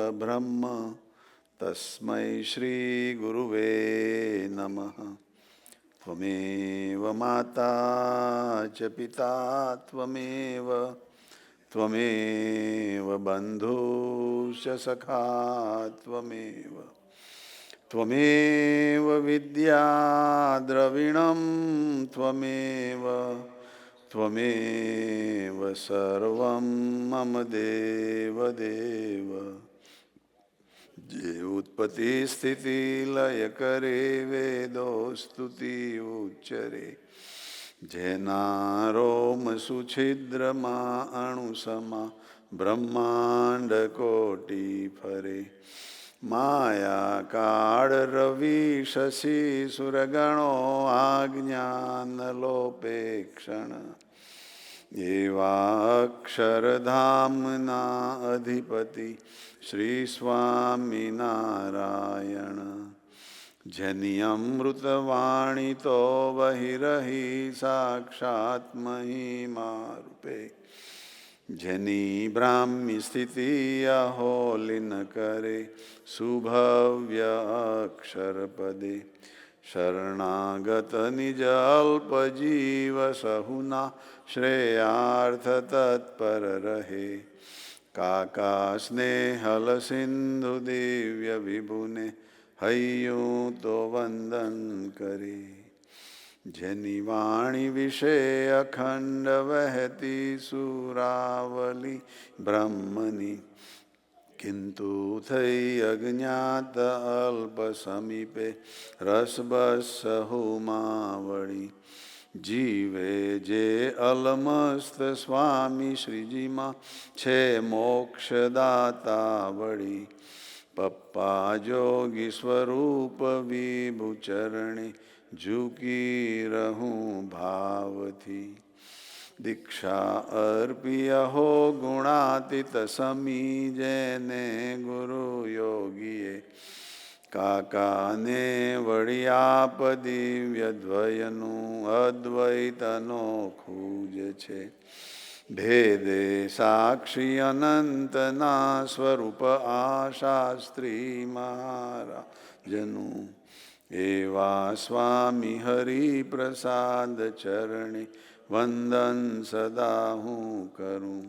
परब्रह्म तस्मै श्रीगुरुवे नमः। त्वमेव माता च पिता त्वमेव बन्धुश्च सखा त्वमेव विद्या द्रविणं त्वमेव सर्वं मम देवदेव। जे उत्पत्ति स्थिति लय करे वेदो स्तुति उच्चरे। जेनारोम सुछिद्रमा अणुसमा ब्रह्मांड कोटि फरे। माया काळ रवि शशि सुरगणो आज्ञानलोपेक्षण। एवाक्षरधाम्ना अधिपति श्री स्वामी नारायण। जनियमृतवाणितो बहिरहि साक्षात् महिमा रूपे। जनि ब्राह्मी स्थिति अहोलिन करे सुभव्य अक्षर पदे। शरणागत निज अल्प जीव सहुना श्रेयार्थ तत्पर रहे। काका स्नेहल सिंधु दिव्य विभुने हयूं तो वंदन करे। जनि वाणी विषय अखंड वहती सुरावली ब्रह्मनि। किंतु थई अज्ञात अल्प समीपे रसबस हुमावड़ी। जीवे जे अलमस्त स्वामी श्रीजी माँ छे मोक्षदाता वड़ी। पप्पा जोगी स्वरूप विभु चरणे झुकी रहूं भाव थी। दीक्षा अर्पिय हो गुणातीत समी जैने गुरु योगिए। काका ने वड़ी आप दिव्य द्वयनु अद्वैत अनोखुज छे। भेदे साक्षी अनंत ना स्वरूप आ शास्त्री महाराजनु। एवा स्वामी हरि प्रसाद चरणे वंदन सदा हूँ करूँ।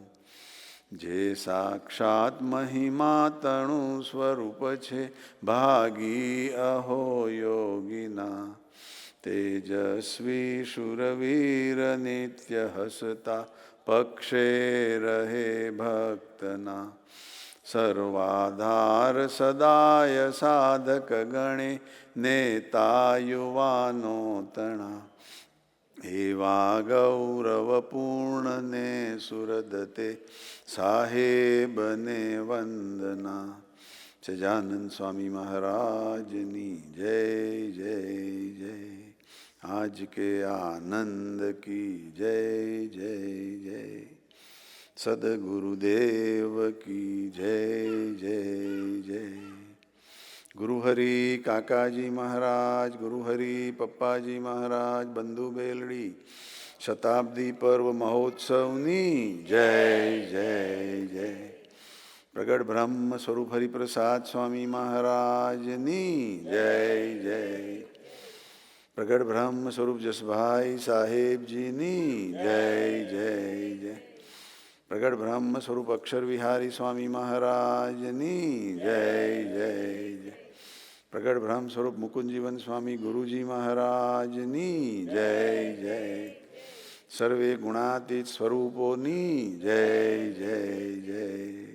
जे साक्षात महिमा तणु स्वरूप छे भागी अहो योगिना। तेजस्वी शूरवीर नित्य हसता पक्षे रहे भक्तना। सर्वाधार सदाय साधक गणे नेता युवानो तना। एवा गौरवपूर्ण ने सुरदते साहेब ने वंदना। सजानंद स्वामी महाराजनी जय जय जय। आज के आनंद की जय जय जय। सदगुरुदेव की जय जय जय। गुरुहरि काकाजी महाराज, गुरुहरि पप्पाजी महाराज, बंधु बेलड़ी शताब्दी पर्व महोत्सवनी जय जय जय। प्रगट ब्रह्म स्वरूप हरिप्रसाद स्वामी महाराजनी जय जय। प्रगट ब्रह्म स्वरूप जसभाई साहेब जी नी जय जय जय। प्रगट ब्रह्म स्वरूप अक्षर विहारी स्वामी महाराजनी जय जय जय। प्रगट ब्रह्म स्वरूप मुकुंद जीवन स्वामी गुरुजी महाराजनी जय जय। सर्वे गुणातीत स्वरूपोनी जय जय जय।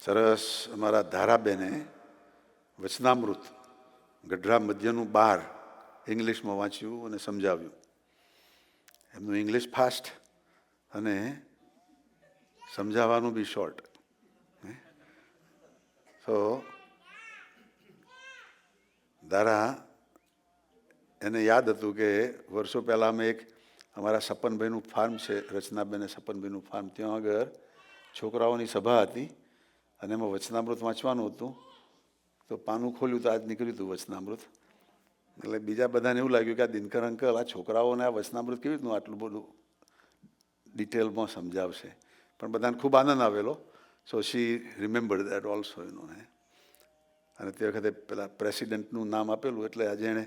સરસ અમારા ધારાબેને વચનામૃત ગઢડા મધ્યનું 12 ઇંગ્લિશમાં વાંચ્યું અને સમજાવ્યું. એમનું ઇંગ્લિશ ફાસ્ટ અને સમજાવવાનું બી શોર્ટ. તો ધારા એને યાદ હતું કે વર્ષો પહેલાં અમે એક અમારા સપનભાઈનું ફાર્મ છે, રચનાબેને સપનભાઈનું ફાર્મ, ત્યાં આગળ છોકરાઓની સભા હતી અને એમાં વચનામૃત વાંચવાનું હતું. તો પાનું ખોલ્યું તો આજ નીકળ્યું હતું વચનામૃત. એટલે બીજા બધાને એવું લાગ્યું કે આ દિનકર અંકલ આ છોકરાઓને આ વચનામૃત કેવી રીતનું આટલું બધું ડિટેલમાં સમજાવશે, પણ બધાને ખૂબ આનંદ આવેલો. સો શી રિમેમ્બર્ડ દેટ ઓલ્સો અને તે વખતે પેલા પ્રેસિડેન્ટનું નામ આપેલું એટલે આજે એણે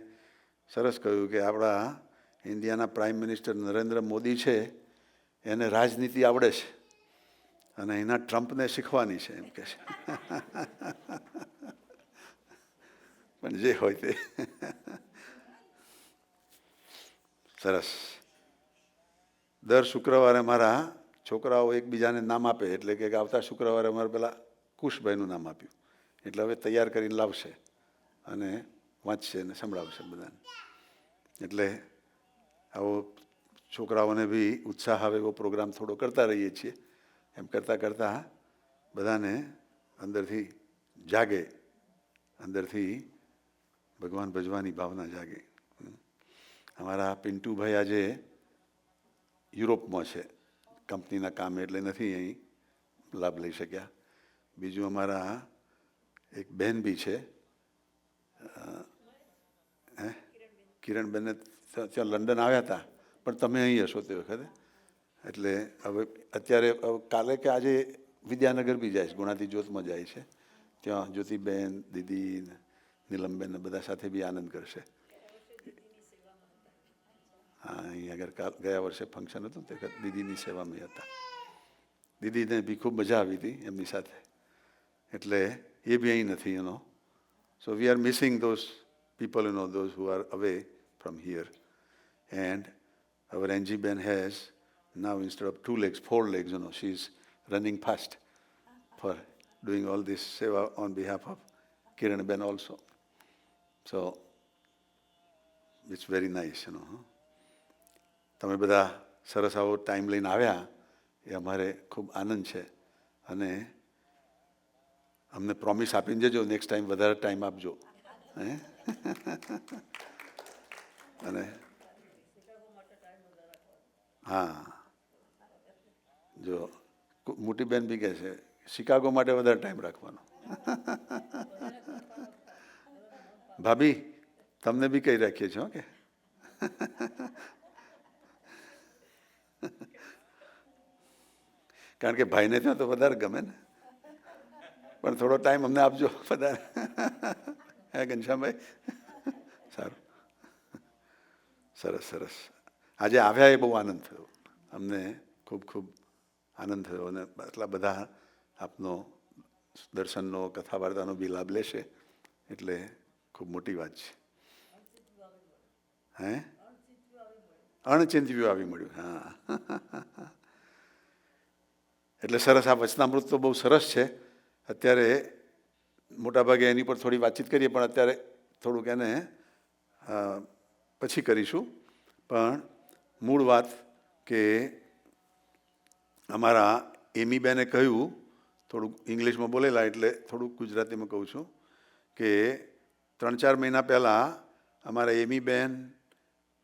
સરસ કહ્યું કે આપણા ઇન્ડિયાના પ્રાઇમ મિનિસ્ટર નરેન્દ્ર મોદી છે એને રાજનીતિ આવડે છે અને એના ટ્રમ્પને શીખવાની છે એમ કે છે. પણ જે હોય તે સરસ. દર શુક્રવારે મારા છોકરાઓ એકબીજાને નામ આપે, એટલે કે આવતા શુક્રવારે અમારે પેલા કુશભાઈનું નામ આપ્યું, એટલે હવે તૈયાર કરીને લાવશે અને વાંચશે અને સંભળાવશે બધાને. એટલે આવો છોકરાઓને બી ઉત્સાહ આવે એવો પ્રોગ્રામ થોડો કરતા રહીએ છીએ. એમ કરતાં કરતાં બધાને અંદરથી જાગે, અંદરથી ભગવાન ભજવાની ભાવના જાગે. અમારા પિન્ટુભાઈ આજે યુરોપમાં છે કંપનીના કામે, એટલે નથી અહીં લાભ લઈ શક્યા. બીજું અમારા એક બહેન બી છે, કિરણબેનને ત્યાં લંડન આવ્યા હતા, પણ તમે અહીં હશો તે વખતે. એટલે હવે અત્યારે કાલે કે આજે વિદ્યાનગર બી જાય છે, ગુણાતી જ્યોતમાં જાય છે. ત્યાં જ્યોતિબેન, દીદી, નીલમબેન બધા સાથે બી આનંદ કરશે. હા, અહીં આગળ ગયા વર્ષે ફંક્શન હતું તે વખત દીદીની સેવામાં હતા. દીદીને બી ખૂબ મજા આવી હતી એમની સાથે, એટલે એ બી અહીં નથી. So we are missing those people, those who are away from here. And our Angie Ben has now, instead of 2 legs, 4 legs, she's running fast for doing all this seva on behalf of Kiran Ben also. So it's very nice, તમે બધા સરસ આવો time લઈને આવ્યા એ અમારે ખૂબ આનંદ છે. અને અમને પ્રોમિસ આપીને જજો નેક્સ્ટ ટાઈમ વધારે ટાઈમ આપજો. અને હા, જો મોટી બેન બી કહે છે શિકાગો માટે વધારે ટાઈમ રાખવાનો. ભાભી તમને બી કહી રાખીએ છીએ કે કારણ કે ભાઈને ત્યાં તો વધારે ગમે ને, પણ થોડો ટાઈમ અમને આપજો વધારે. હે ઘનશ્યામભાઈ? સારું, સરસ સરસ. આજે આવ્યા એ બહુ આનંદ થયો, અમને ખૂબ ખૂબ આનંદ થયો. અને આટલા બધા આપનો દર્શનનો, કથા વાર્તાનો બી લાભ લેશે એટલે ખૂબ મોટી વાત છે. હે અણચિંત્યું આવી મળ્યું. હા, એટલે સરસ. આ વચનામૃત તો બહુ સરસ છે. અત્યારે મોટાભાગે એની પર થોડી વાતચીત કરીએ, પણ અત્યારે થોડુંક એને પછી કરીશું. પણ મૂળ વાત કે અમારા એમીબેને કહ્યું, થોડુંક ઇંગ્લિશમાં બોલેલા એટલે થોડુંક ગુજરાતીમાં કહું છું, કે 3-4 મહિના પહેલાં અમારા એમીબેન,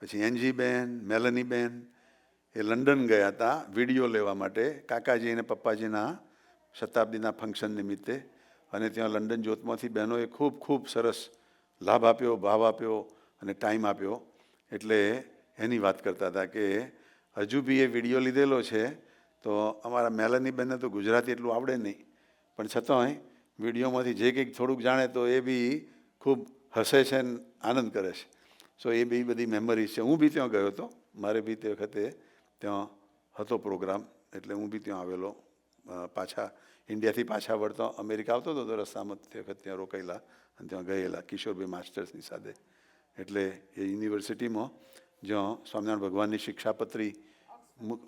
પછી એન્જીબેન, મેલનીબેન એ લંડન ગયા હતા વિડીયો લેવા માટે કાકાજી અને પપ્પાજીના શતાબ્દીના ફંક્શન નિમિત્તે. અને ત્યાં લંડન જ્યોતમાંથી બહેનોએ ખૂબ ખૂબ સરસ લાભ આપ્યો, ભાવ આપ્યો અને ટાઈમ આપ્યો. એટલે એની વાત કરતા હતા કે હજુ બી એ વિડીયો લીધેલો છે. તો અમારા મેલનીબેનને તો ગુજરાતી એટલું આવડે નહીં, પણ છતાંય વિડીયોમાંથી જે કંઈક થોડુંક જાણે તો એ બી ખૂબ હસે છે ને આનંદ કરે છે. સો એ બી બધી મેમરીઝ છે. હું બી ત્યાં ગયો હતો, મારે બી તે વખતે ત્યાં હતો પ્રોગ્રામ, એટલે હું બી ત્યાં આવેલો. પાછા ઇન્ડિયાથી પાછા વળતો અમેરિકા આવતો હતો તો રસ્તામાં તે વખત ત્યાં રોકાયેલા અને ત્યાં ગયેલા કિશોરભાઈ માસ્ટર્સની સાથે. એટલે એ યુનિવર્સિટીમાં જ્યાં સ્વામિનારાયણ ભગવાનની શિક્ષાપત્રી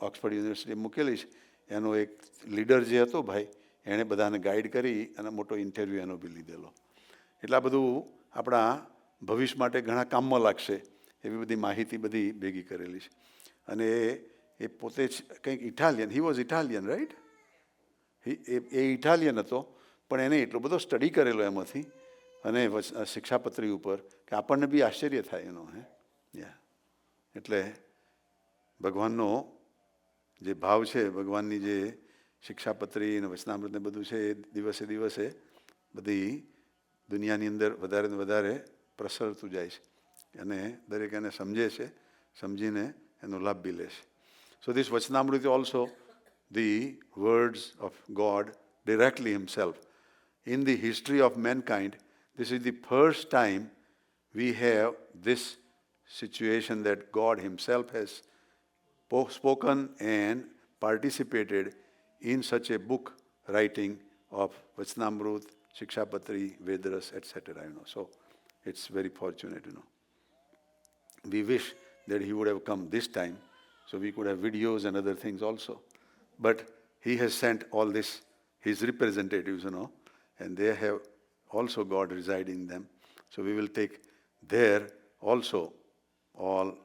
ઓક્સફર્ડ યુનિવર્સિટી મૂકેલી છે, એનો એક લીડર જે હતો ભાઈ, એણે બધાને ગાઈડ કરી અને મોટો ઇન્ટરવ્યૂ એનો બી લીધેલો. એટલે આ બધું આપણા ભવિષ્ય માટે ઘણા કામમાં લાગશે એવી બધી માહિતી બધી ભેગી કરેલી છે. અને એ પોતે જ કંઈક Italian, he was Italian right, A Italian હતો, પણ એને એટલો બધો સ્ટડી કરેલો એમાંથી અને શિક્ષાપત્રી ઉપર કે આપણને બી આશ્ચર્ય થાય એનો. એટલે ભગવાનનો જે ભાવ છે, ભગવાનની જે શિક્ષાપત્રી અને વચનામૃતને બધું છે, એ દિવસે દિવસે બધી દુનિયાની અંદર વધારે ને વધારે પ્રસરતું જાય છે. અને દરેક એને સમજે છે, સમજીને એનો લાભ બી લે છે. So this Vachanamrut also the words of God directly himself. In the history of mankind, this is the first time we have this situation that God himself has spoken and participated in such a book writing of Vachanamrut, Shikshapatri, Vedas, etc. So it's very fortunate. We wish that he would have come this time, so we could have videos and other things also. But he has sent all this, his representatives, and they have also God residing in them. So we will take there also all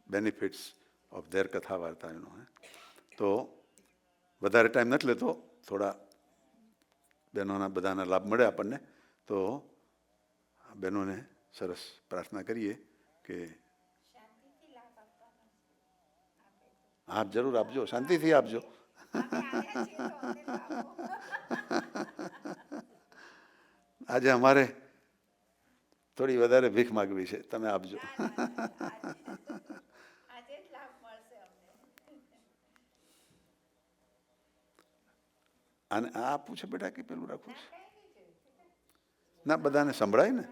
benefits of their katha varta. તો વધારે time નથી લેતો, થોડા બહેનોના બધાના લાભ મળે આપણને, તો બહેનોને સરસ પ્રાર્થના કરીએ કે આપ જરૂર આપજો, શાંતિથી આપજો. આજે અમારે થોડી વધારે ભીખ માગવી છે, તમે આપજો. અને આ આપવું છે બેટા કે પેલું રાખવું છે? ના, બધાને સંભળાય ને.